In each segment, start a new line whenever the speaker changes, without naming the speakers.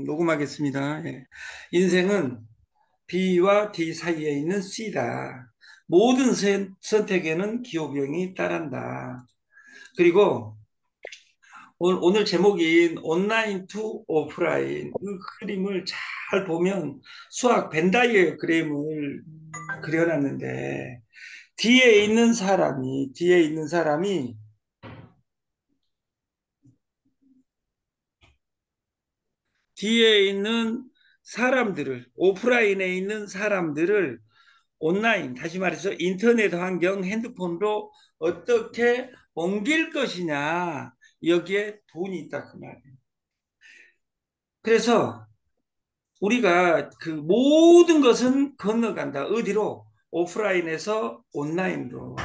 녹음하겠습니다. 예. 인생은 B와 D 사이에 있는 C다. 모든 선택에는 기호병이 따른다. 그리고 오늘 제목인 온라인 투 오프라인 그 그림을 잘 보면 수학 벤 다이어그램을 그려놨는데 뒤에 있는 사람이 뒤에 있는 오프라인에 있는 사람들을 온라인, 다시 말해서 인터넷 환경, 핸드폰으로 어떻게 옮길 것이냐, 여기에 돈이 있다, 그 말이에요. 그래서 우리가 그 모든 것은 건너간다. 어디로? 오프라인에서 온라인으로.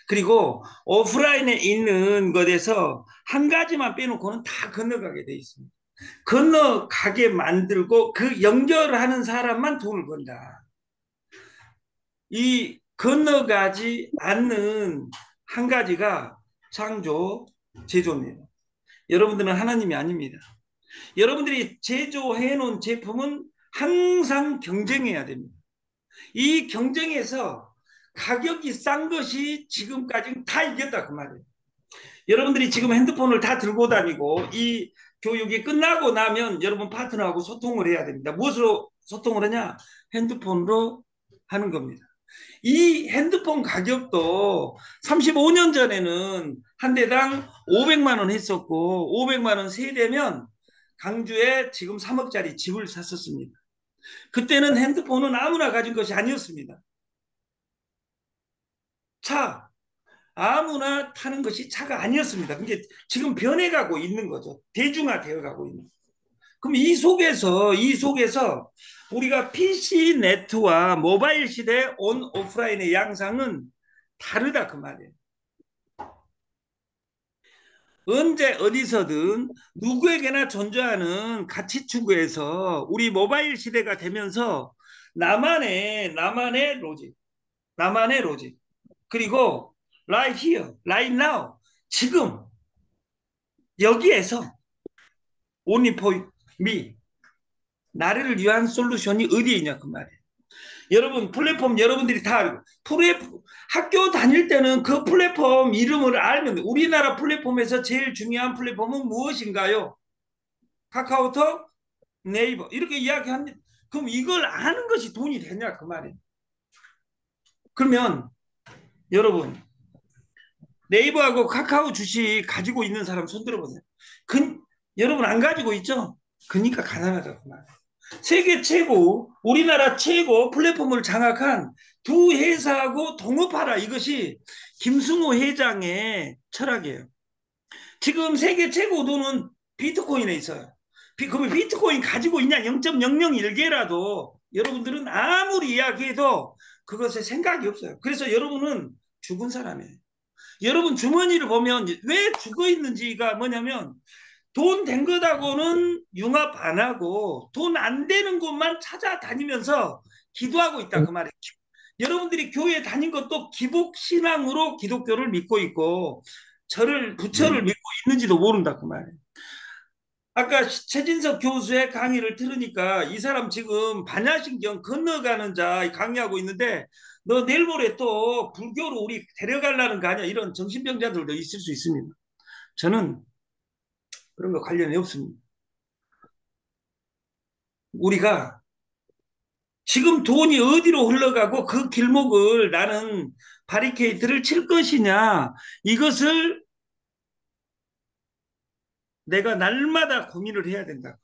그리고 오프라인에 있는 것에서 한 가지만 빼놓고는 다 건너가게 돼 있습니다. 건너가게 만들고 그 연결하는 사람만 돈을 번다. 이 건너가지 않는 한 가지가 창조, 제조입니다. 여러분들은 하나님이 아닙니다. 여러분들이 제조해 놓은 제품은 항상 경쟁해야 됩니다. 이 경쟁에서 가격이 싼 것이 지금까지 다 이겼다 그 말이에요. 여러분들이 지금 핸드폰을 다 들고 다니고 이 교육이 끝나고 나면 여러분 파트너하고 소통을 해야 됩니다. 무엇으로 소통을 하냐? 핸드폰으로 하는 겁니다. 이 핸드폰 가격도 35년 전에는 한 대당 500만 원 했었고 500만 원 세대면 강주에 지금 3억짜리 집을 샀었습니다. 그때는 핸드폰은 아무나 가진 것이 아니었습니다. 차, 아무나 타는 것이 차가 아니었습니다. 근데 지금 변해가고 있는 거죠. 대중화되어 가고 있는. 그럼 이 속에서 우리가 PC 네트와 모바일 시대 온 오프라인의 양상은 다르다 그 말이에요. 언제 어디서든 누구에게나 존재하는 가치 추구에서 우리 모바일 시대가 되면서 나만의 로직, 나만의 로직. 그리고 right here, right now, 지금 여기에서 only for me, 나를 위한 솔루션이 어디에 있냐 그 말이에요. 여러분 플랫폼 여러분들이 다 알고 학교 다닐 때는 그 플랫폼 이름을 알면 우리나라 플랫폼에서 제일 중요한 플랫폼은 무엇인가요? 카카오톡, 네이버 이렇게 이야기합니다. 그럼 이걸 아는 것이 돈이 되냐 그 말이에요. 그러면 여러분 네이버하고 카카오 주식 가지고 있는 사람 손 들어보세요. 그, 여러분 안 가지고 있죠? 그러니까 가난하다 그 말이에요. 세계 최고, 우리나라 최고 플랫폼을 장악한 두 회사하고 동업하라. 이것이 김승호 회장의 철학이에요. 지금 세계 최고 돈은 비트코인에 있어요. 그러면 비트코인 가지고 있냐? 0.001개라도 여러분들은 아무리 이야기해도 그것에 생각이 없어요. 그래서 여러분은 죽은 사람이에요. 여러분 주머니를 보면 왜 죽어 있는지가 뭐냐면 돈 된 것하고는 융합 안 하고 돈 안 되는 곳만 찾아다니면서 기도하고 있다 그 말이에요. 여러분들이 교회 다닌 것도 기복 신앙으로 기독교를 믿고 있고 부처를 믿고 있는지도 모른다 그 말이에요. 아까 최진석 교수의 강의를 들으니까 이 사람 지금 반야신경 건너가는 자 강의하고 있는데 너 내일 모레 또 불교로 우리 데려가려는 거 아니야? 이런 정신병자들도 있을 수 있습니다. 저는 그런 거 관련이 없습니다. 우리가 지금 돈이 어디로 흘러가고 그 길목을 나는 바리케이트를 칠 것이냐 이것을 내가 날마다 고민을 해야 된다.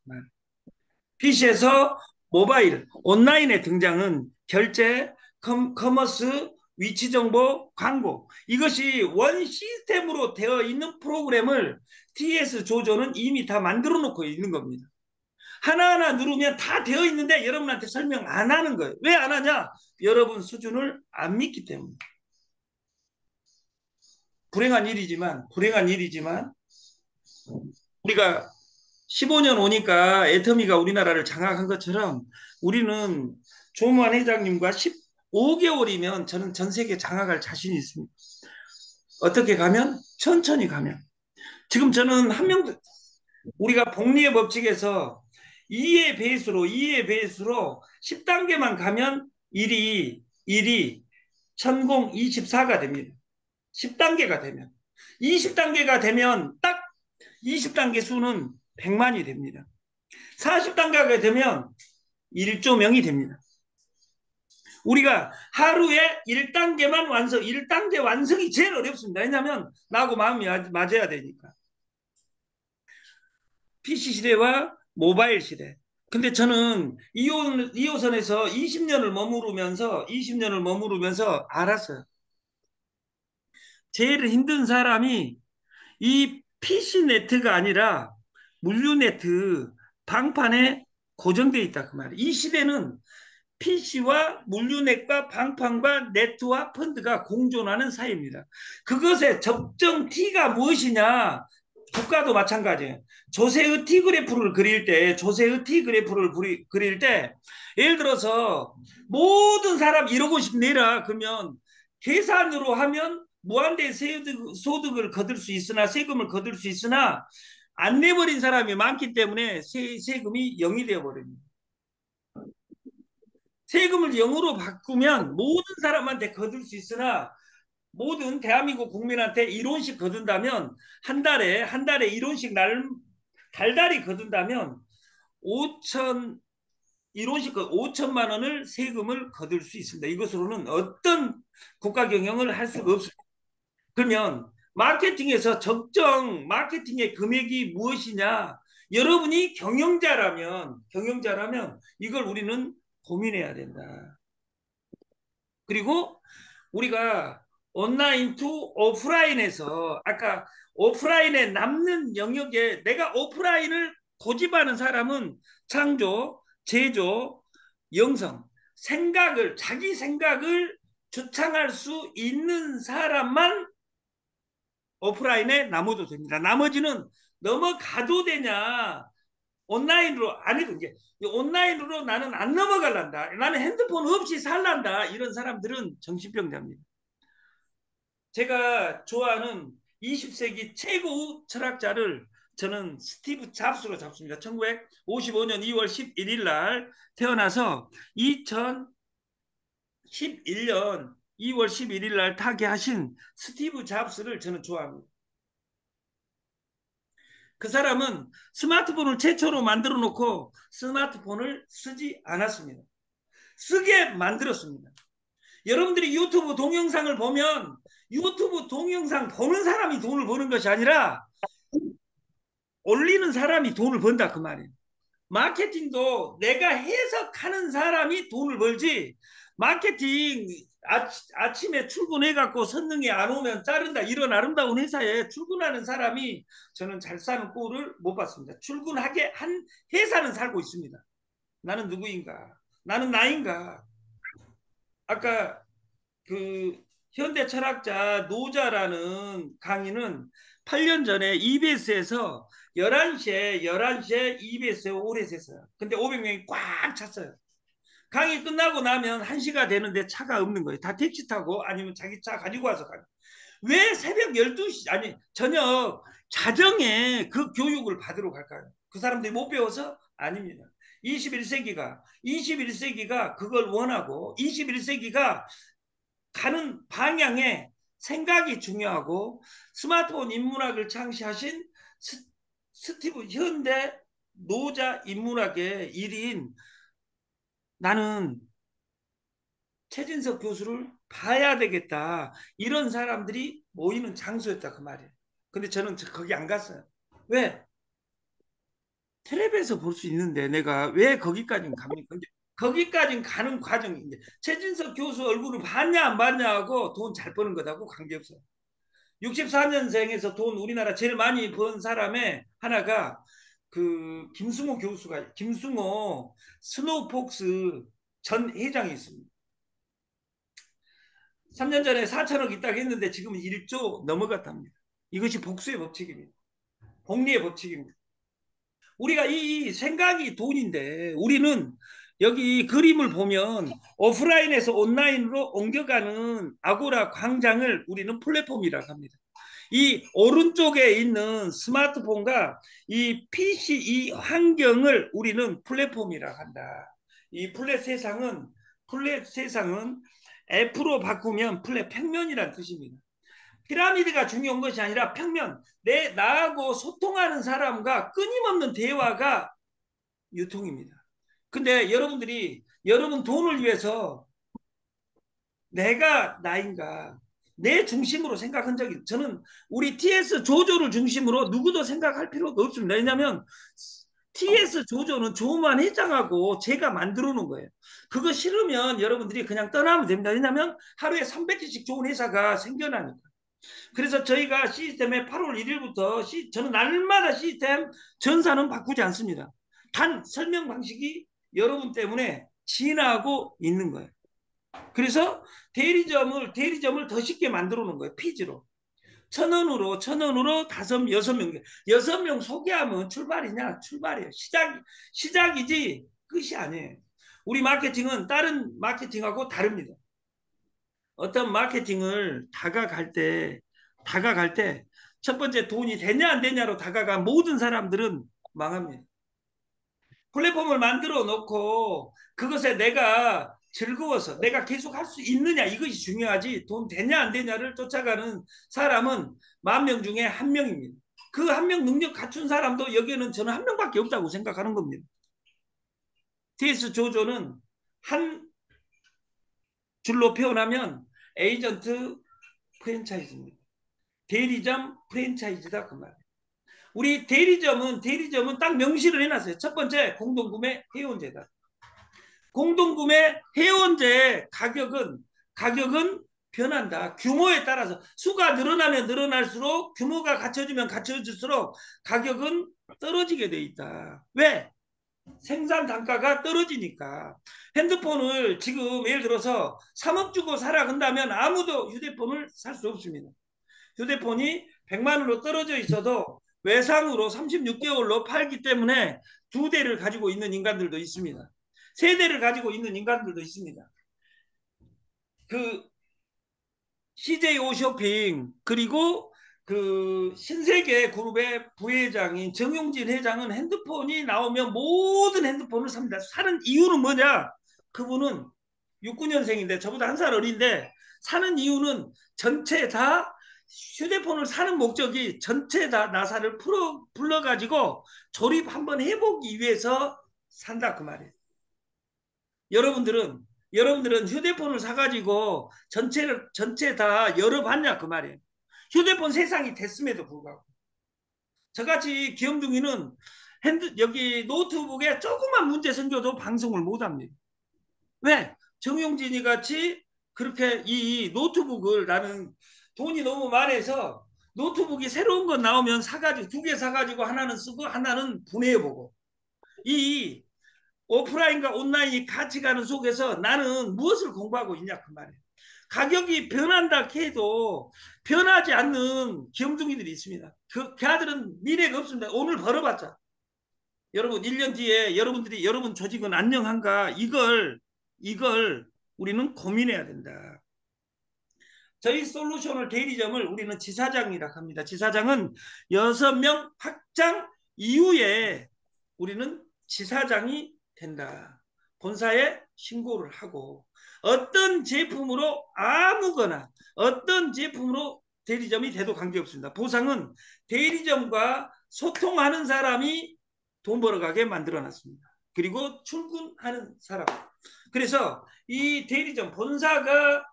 PC에서 모바일, 온라인의 등장은 결제, 커머스, 위치 정보, 광고 이것이 원 시스템으로 되어 있는 프로그램을 TS 조조는 이미 다 만들어 놓고 있는 겁니다. 하나하나 누르면 다 되어 있는데 여러분한테 설명 안 하는 거예요. 왜 안 하냐? 여러분 수준을 안 믿기 때문에. 불행한 일이지만 우리가 15년 오니까 애터미가 우리나라를 장악한 것처럼 우리는 조만 회장님과 15개월이면 저는 전 세계 장악할 자신이 있습니다. 어떻게 가면? 천천히 가면. 지금 저는 우리가 복리의 법칙에서 2의 배수로 10단계만 가면 1이 천공 24가 됩니다. 10단계가 되면. 20단계가 되면 딱 20단계 수는 100만이 됩니다. 40단계가 되면 1조 명이 됩니다. 우리가 하루에 1단계만 완성, 1단계 완성이 제일 어렵습니다. 왜냐하면 나하고 마음이 맞아야 되니까. PC 시대와 모바일 시대. 근데 저는 2호선에서 20년을 머무르면서 알았어요. 제일 힘든 사람이 이 PC 네트가 아니라 물류 네트 방판에 고정되어 있다 그 말이에요. 이 시대는 PC와 물류넷과 방판과 네트와 펀드가 공존하는 사이입니다. 그것의 적정 T가 무엇이냐? 국가도 마찬가지예요. 조세의 T 그래프를 그릴 때 예를 들어서 모든 사람 1억원씩 내라 그러면 계산으로 하면 무한대 소득을 거둘 수 있으나 세금을 거둘 수 있으나 안 내버린 사람이 많기 때문에 세금이 0이 되어버립니다. 세금을 0으로 바꾸면 모든 사람한테 거둘 수 있으나 모든 대한민국 국민한테 1원씩 거둔다면 한 달에 1원씩 달달이 거둔다면 5천 1원씩 5천만 원을 세금을 거둘 수 있습니다. 이것으로는 어떤 국가 경영을 할 수가 없습니다. 그러면 마케팅에서 적정 마케팅의 금액이 무엇이냐? 여러분이 경영자라면 이걸 우리는 고민해야 된다. 그리고 우리가 온라인 투 오프라인에서 아까 오프라인에 남는 영역에 내가 오프라인을 고집하는 사람은 창조, 제조, 영성, 자기 생각을 주창할 수 있는 사람만 오프라인에 남아도 됩니다. 나머지는 넘어가도 되냐? 온라인으로 안 해도 이제 온라인으로 나는 안 넘어갈란다. 나는 핸드폰 없이 살란다. 이런 사람들은 정신병자입니다. 제가 좋아하는 20세기 최고 철학자를 저는 스티브 잡스로 잡습니다. 1955년 2월 11일 날 태어나서 2011년 2월 11일 날 타계하신 스티브 잡스를 저는 좋아합니다. 그 사람은 스마트폰을 최초로 만들어 놓고 스마트폰을 쓰지 않았습니다. 쓰게 만들었습니다. 여러분들이 유튜브 동영상을 보면 유튜브 동영상 보는 사람이 돈을 버는 것이 아니라 올리는 사람이 돈을 번다 그 말이에요. 마케팅도 내가 해석하는 사람이 돈을 벌지 마케팅 아침에 출근해갖고 선능에 안 오면 자른다 이런 아름다운 회사에 출근하는 사람이 저는 잘 사는 꼴을 못 봤습니다. 출근하게 한 회사는 살고 있습니다. 나는 누구인가? 나는 나인가? 아까 그 현대 철학자 노자라는 강의는 8년 전에 EBS에서 11시에 EBS에 오래 샜어요. 근데 500명이 꽉 찼어요. 강의 끝나고 나면 1시가 되는데 차가 없는 거예요. 다 택시 타고 아니면 자기 차 가지고 와서 가요. 왜 새벽 12시 아니 저녁 자정에 그 교육을 받으러 갈까요? 그 사람들이 못 배워서? 아닙니다. 21세기가 그걸 원하고 21세기가 가는 방향에 생각이 중요하고 스마트폰 인문학을 창시하신 스티브 현대 노자 인문학의 일인 나는 최진석 교수를 봐야 되겠다. 이런 사람들이 모이는 장소였다 그 말이에요. 근데 저는 거기 안 갔어요. 왜? 텔레비에서 볼 수 있는데 내가 왜 거기까지는 갑니까? 거기까지 가는 과정인데 최진석 교수 얼굴을 봤냐 안 봤냐 하고 돈 잘 버는 것하고 관계없어요. 64년생에서 돈 우리나라 제일 많이 번 사람의 하나가 그 김승호 스노우폭스 전 회장이 있습니다. 3년 전에 4천억 있다고 했는데 지금 1조 넘어갔답니다. 이것이 복수의 법칙입니다. 복리의 법칙입니다. 우리가 이 생각이 돈인데 우리는 여기 그림을 보면 오프라인에서 온라인으로 옮겨가는 아고라 광장을 우리는 플랫폼이라고 합니다. 이 오른쪽에 있는 스마트폰과 이 PC 이 환경을 우리는 플랫폼이라 한다. 이 플랫 세상은 F로 바꾸면 플랫 평면이란 뜻입니다. 피라미드가 중요한 것이 아니라 평면, 나하고 소통하는 사람과 끊임없는 대화가 유통입니다. 근데 여러분 돈을 위해서 내가 나인가, 내 중심으로 생각한 적이, 저는 우리 TS 조조를 중심으로 누구도 생각할 필요가 없습니다. 왜냐하면 TS 조조는 조만 회장하고 제가 만들어 놓은 거예요. 그거 싫으면 여러분들이 그냥 떠나면 됩니다. 왜냐하면 하루에 300개씩 좋은 회사가 생겨나니까. 그래서 저희가 시스템에 8월 1일부터 저는 날마다 시스템 전사는 바꾸지 않습니다. 단 설명 방식이 여러분 때문에 진화하고 있는 거예요. 그래서 대리점을 더 쉽게 만들어 놓은 거예요. 피지로. 1,000원으로 여섯 명 소개하면 출발이냐? 출발이에요. 시작이지 끝이 아니에요. 우리 마케팅은 다른 마케팅하고 다릅니다. 어떤 마케팅을 다가갈 때 첫 번째 돈이 되냐 안 되냐로 다가간 모든 사람들은 망합니다. 플랫폼을 만들어 놓고 그것에 내가 즐거워서 내가 계속 할 수 있느냐 이것이 중요하지 돈 되냐 안 되냐를 쫓아가는 사람은 10,000명 중에 1명입니다. 그 1명 능력 갖춘 사람도 여기에는 저는 1명밖에 없다고 생각하는 겁니다. TS 조조는 한 줄로 표현하면 에이전트 프랜차이즈입니다. 대리점 프랜차이즈다 그 말이에요. 우리 대리점은 딱 명시를 해놨어요. 첫 번째 공동구매 회원제다. 공동구매 회원제 가격은 변한다. 규모에 따라서 수가 늘어나면 늘어날수록 규모가 갖춰지면 갖춰질수록 가격은 떨어지게 돼 있다. 왜? 생산 단가가 떨어지니까. 핸드폰을 지금 예를 들어서 3억 주고 사라 한다면 아무도 휴대폰을 살 수 없습니다. 휴대폰이 100만 원으로 떨어져 있어도 외상으로 36개월로 팔기 때문에 2대를 가지고 있는 인간들도 있습니다. 3대를 가지고 있는 인간들도 있습니다. 그 CJ 오쇼핑 그리고 그 신세계 그룹의 부회장인 정용진 회장은 핸드폰이 나오면 모든 핸드폰을 삽니다. 사는 이유는 뭐냐? 그분은 69년생인데 저보다 한 살 어린데 사는 이유는 전체 다 휴대폰을 사는 목적이 전체 다 나사를 불러가지고 조립 한번 해보기 위해서 산다 그 말이에요. 여러분들은 휴대폰을 사가지고 전체 다 열어봤냐 그 말이에요. 휴대폰 세상이 됐음에도 불구하고 저같이 귀염둥이는 여기 노트북에 조그만 문제 생겨도 방송을 못합니다. 왜? 정용진이 같이 그렇게 이 노트북을 나는 돈이 너무 많아서 노트북이 새로운 거 나오면 사가지고 2개 사가지고 하나는 쓰고 하나는 분해해보고 이 오프라인과 온라인이 같이 가는 속에서 나는 무엇을 공부하고 있냐 그 말이에요. 가격이 변한다 해도 변하지 않는 귀염둥이들이 있습니다. 걔들은 미래가 없습니다. 오늘 벌어봤자 여러분 1년 뒤에 여러분 조직은 안녕한가 이걸 우리는 고민해야 된다. 저희 솔루션을 대리점을 우리는 지사장이라고 합니다. 지사장은 6명 확장 이후에 우리는 지사장이 된다. 본사에 신고를 하고 어떤 제품으로 대리점이 돼도 관계없습니다. 보상은 대리점과 소통하는 사람이 돈 벌어가게 만들어놨습니다. 그리고 출근하는 사람. 그래서 이 대리점 본사가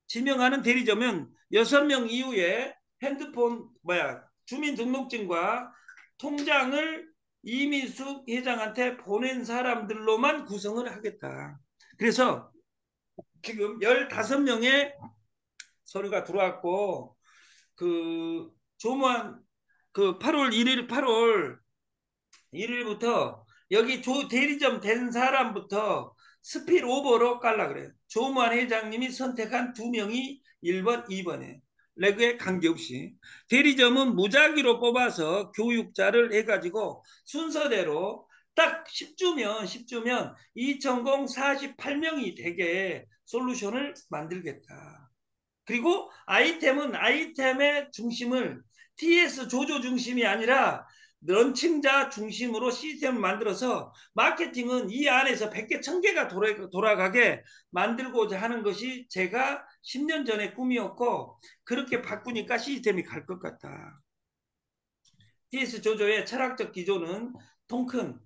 지명하는 대리점은 6명 이후에 핸드폰 주민등록증과 통장을 이민숙 회장한테 보낸 사람들로만 구성을 하겠다. 그래서 지금 15명의 서류가 들어왔고 조무한 8월 1일부터 여기 대리점 된 사람부터 스필오버로 깔라 그래요. 조무한 회장님이 선택한 2명이 1번, 2번에 레그에 관계없이 대리점은 무작위로 뽑아서 교육자를 해가지고 순서대로 딱 10주면 2,000 48명이 되게 솔루션을 만들겠다. 그리고 아이템은 아이템의 중심을 TS 조조 중심이 아니라 런칭자 중심으로 시스템을 만들어서 마케팅은 이 안에서 100개, 1000개가 돌아가게 만들고자 하는 것이 제가 10년 전의 꿈이었고 그렇게 바꾸니까 시스템이 갈 것 같다. TS 조조의 철학적 기조는 통큰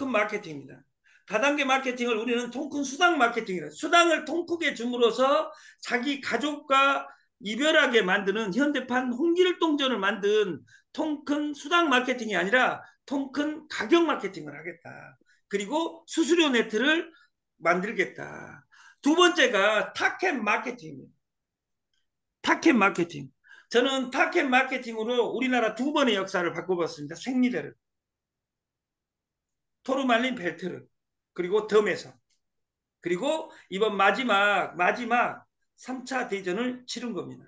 마케팅입니다. 다단계 마케팅을 우리는 통큰 수당 마케팅이라 수당을 통크게 줌으로써 자기 가족과 이별하게 만드는 현대판 홍길동전을 만든 통큰 수당 마케팅이 아니라 통큰 가격 마케팅을 하겠다. 그리고 수수료 네트를 만들겠다. 두 번째가 타켓 마케팅입니다. 타켓 마케팅. 저는 타켓 마케팅으로 우리나라 두 번의 역사를 바꿔봤습니다. 생리대를. 토르말린 벨트를. 그리고 덤에서. 그리고 이번 마지막 3차 대전을 치른 겁니다.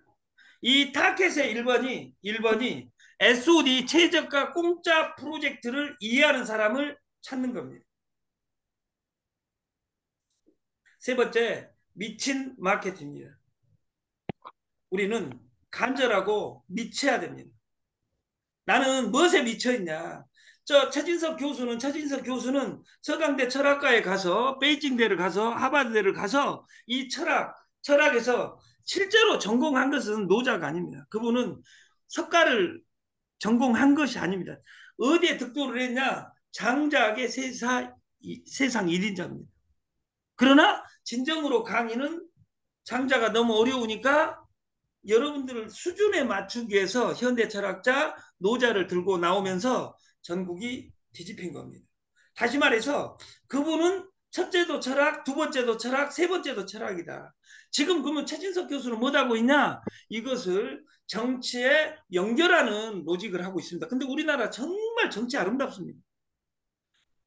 이 타켓의 1번이 SOD 최저가 공짜 프로젝트를 이해하는 사람을 찾는 겁니다. 세 번째, 미친 마케팅입니다. 우리는 간절하고 미쳐야 됩니다. 나는 무엇에 미쳐있냐. 최진석 교수는 서강대 철학과에 가서 베이징대를 가서 하버드대를 가서 이 철학에서 실제로 전공한 것은 노자가 아닙니다. 그분은 석가를 전공한 것이 아닙니다. 어디에 득도를 했냐. 장작의 세상 1인자입니다. 그러나 진정으로 강의는 장자가 너무 어려우니까 여러분들 수준에 맞추기 위해서 현대 철학자 노자를 들고 나오면서 전국이 뒤집힌 겁니다. 다시 말해서 그분은 첫째도 철학, 두 번째도 철학, 세 번째도 철학이다. 지금 그러면 최진석 교수는 뭐 하고 있냐? 이것을 정치에 연결하는 로직을 하고 있습니다. 근데 우리나라 정말 정치 아름답습니다.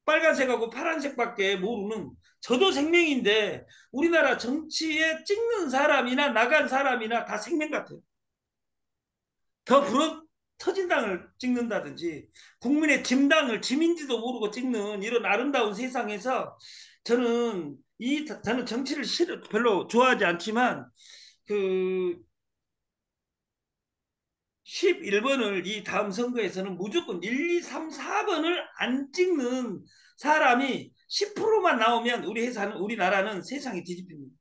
빨간색하고 파란색밖에 모르는 저도 생명인데 우리나라 정치에 찍는 사람이나 나간 사람이나 다 생명 같아요. 더 불어 터진 당을 찍는다든지 국민의 짐당을 짐인지도 모르고 찍는 이런 아름다운 세상에서 저는 정치를 별로 좋아하지 않지만 그 11번을 이 다음 선거에서는 무조건 1, 2, 3, 4번을 안 찍는 사람이 10%만 나오면 우리나라는 세상이 뒤집힙니다.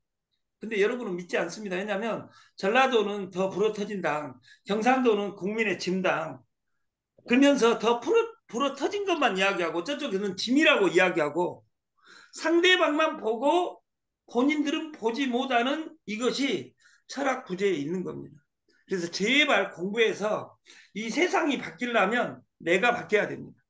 근데 여러분은 믿지 않습니다. 왜냐하면 전라도는 더 불어터진 당, 경상도는 국민의 짐당, 그러면서 더 불어터진 것만 이야기하고 저쪽에는 짐이라고 이야기하고 상대방만 보고 본인들은 보지 못하는 이것이 철학 부재에 있는 겁니다. 그래서 제발 공부해서 이 세상이 바뀌려면 내가 바뀌어야 됩니다.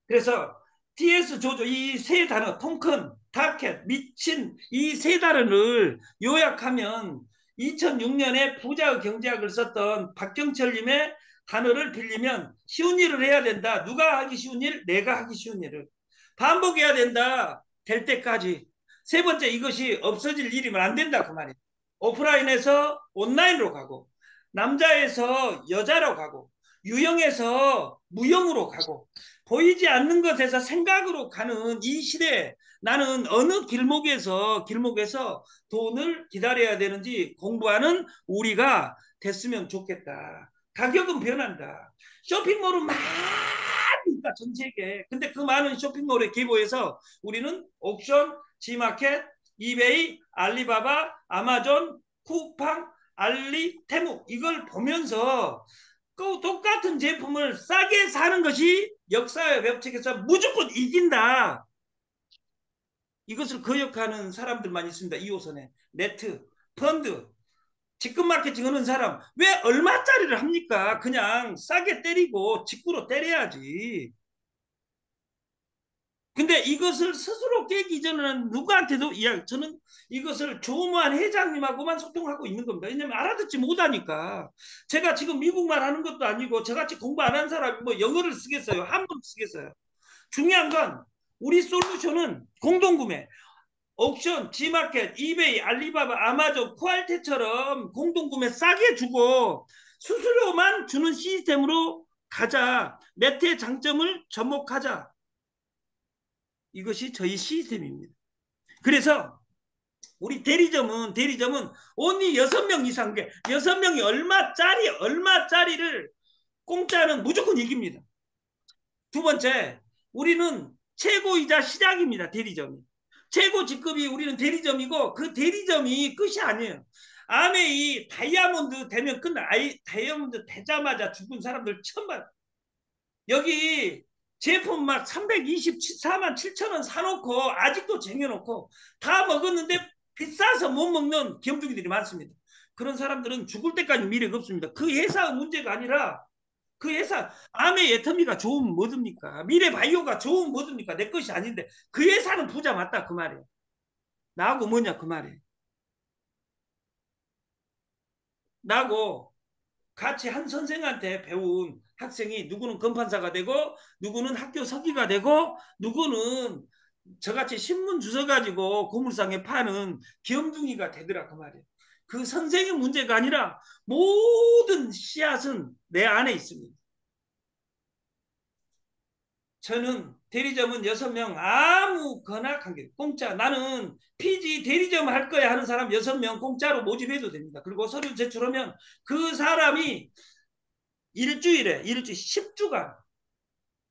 그래서 TS 조조 이 세 단어 통큰, 타켓, 미친 이 세 단어를 요약하면 2006년에 부자의 경제학을 썼던 박경철님의 단어를 빌리면 쉬운 일을 해야 된다. 누가 하기 쉬운 일? 내가 하기 쉬운 일을. 반복해야 된다. 될 때까지. 세 번째 이것이 없어질 일이면 안 된다 그 말이에요. 오프라인에서 온라인으로 가고 남자에서 여자로 가고 유형에서 무형으로 가고 보이지 않는 것에서 생각으로 가는 이 시대에 나는 어느 길목에서 돈을 기다려야 되는지 공부하는 우리가 됐으면 좋겠다. 가격은 변한다. 쇼핑몰은 많으니까 전 세계. 근데 그 많은 쇼핑몰의 기보에서 우리는 옥션, 지마켓, 이베이, 알리바바, 아마존, 쿠팡, 알리, 테무 이걸 보면서 그 똑같은 제품을 싸게 사는 것이 역사의 법칙에서 무조건 이긴다. 이것을 거역하는 사람들만 있습니다. 2호선에. 네트, 펀드, 직급 마케팅 하는 사람 왜 얼마짜리를 합니까? 그냥 싸게 때리고 직구로 때려야지. 근데 이것을 스스로 깨기 전에는 누구한테도 저는 이것을 조무한 회장님하고만 소통하고 있는 겁니다. 왜냐하면 알아듣지 못하니까. 제가 지금 미국말 하는 것도 아니고 저같이 공부 안 한 사람이 뭐 영어를 쓰겠어요? 한문 쓰겠어요? 중요한 건 우리 솔루션은 공동구매. 옥션, 지마켓, 이베이, 알리바바, 아마존, 쿠알테처럼 공동구매 싸게 주고 수수료만 주는 시스템으로 가자. 네트의 장점을 접목하자. 이것이 저희 시스템입니다. 그래서 우리 대리점은 only 6명 이상, 6명이 얼마짜리를 공짜는 무조건 이깁니다. 두 번째, 우리는 최고이자 시작입니다. 대리점이. 최고 직급이 우리는 대리점이고 그 대리점이 끝이 아니에요. 안에 이 다이아몬드 되면 끝나. 다이아몬드 되자마자 죽은 사람들 천만. 여기 제품 막 324만 7천 원 사놓고 아직도 쟁여놓고 다 먹었는데 비싸서 못 먹는 기업주들이 많습니다. 그런 사람들은 죽을 때까지 미래가 없습니다. 그 회사의 문제가 아니라 그 회사 암의 애터미가 좋으면 뭐듭니까? 미래 바이오가 좋으면 뭐듭니까? 내 것이 아닌데 그 회사는 부자 맞다 그 말이에요. 나하고 뭐냐 그 말이에요. 나하고 같이 한 선생한테 배운 학생이 누구는 검판사가 되고 누구는 학교 서기가 되고 누구는 저같이 신문 주워 가지고 고물상에 파는 귀염둥이가 되더라 그 말이에요. 그 선생의 문제가 아니라 모든 씨앗은 내 안에 있습니다. 저는 대리점은 6명 아무거나 관계 공짜. 나는 피지 대리점 할 거야 하는 사람 6명 공짜로 모집해도 됩니다. 그리고 서류 제출하면 그 사람이 일주일 10주간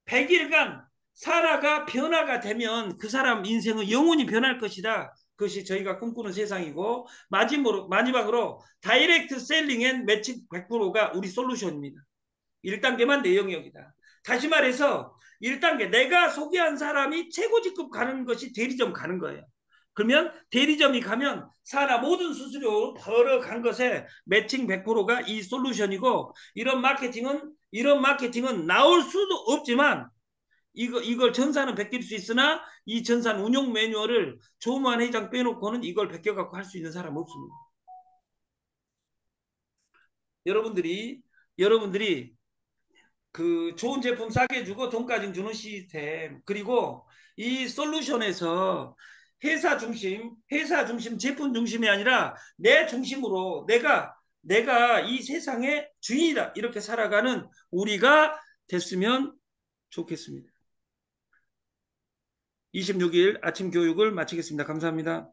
100일간 살아가 변화가 되면 그 사람 인생은 영원히 변할 것이다. 그것이 저희가 꿈꾸는 세상이고 마지막으로 다이렉트 셀링 앤 매칭 100%가 우리 솔루션입니다. 1단계만 내 영역이다. 다시 말해서 1단계 내가 소개한 사람이 최고직급 가는 것이 대리점 가는 거예요. 그러면 대리점이 가면 사나 모든 수수료 벌어간 것에 매칭 100%가 이 솔루션이고 이런 마케팅은 나올 수도 없지만 이걸 전사는 베낄 수 있으나 이 전산 운용 매뉴얼을 조만 회장 빼놓고는 이걸 베껴갖고 할 수 있는 사람 없습니다. 여러분들이 그 좋은 제품 싸게 주고 돈까지 주는 시스템 그리고 이 솔루션에서 회사 중심 제품 중심이 아니라 내 중심으로 내가 이 세상의 주인이다 이렇게 살아가는 우리가 됐으면 좋겠습니다. 26일 아침 교육을 마치겠습니다. 감사합니다.